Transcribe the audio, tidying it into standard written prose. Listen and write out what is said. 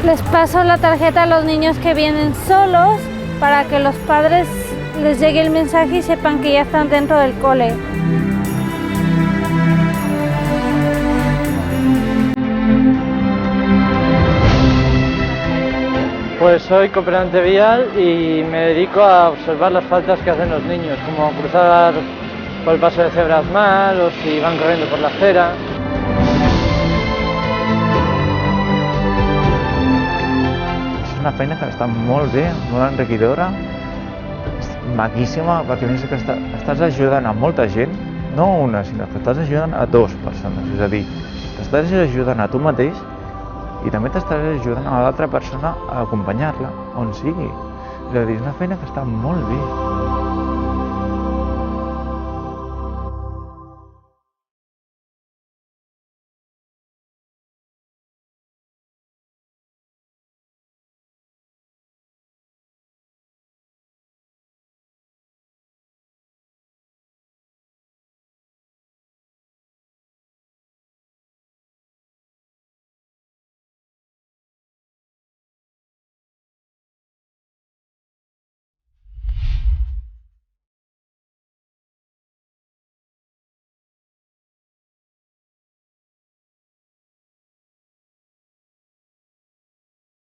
Les paso la tarjeta a los niños que vienen solos para que los padres les llegue el mensaje y sepan que ya están dentro del cole. Pues soy cooperante vial y me dedico a observar las faltas que hacen los niños, como cruzar por el paso de cebras mal o si van corriendo por la acera. És una feina que està molt bé, molt enriquidora, maquíssima, perquè a més que estàs ajudant a molta gent, no una, sinó que estàs ajudant a dues persones, és a dir, t'estàs ajudant a tu mateix i també t'estàs ajudant a l'altra persona a acompanyar-la, on sigui. És a dir, és una feina que està molt bé.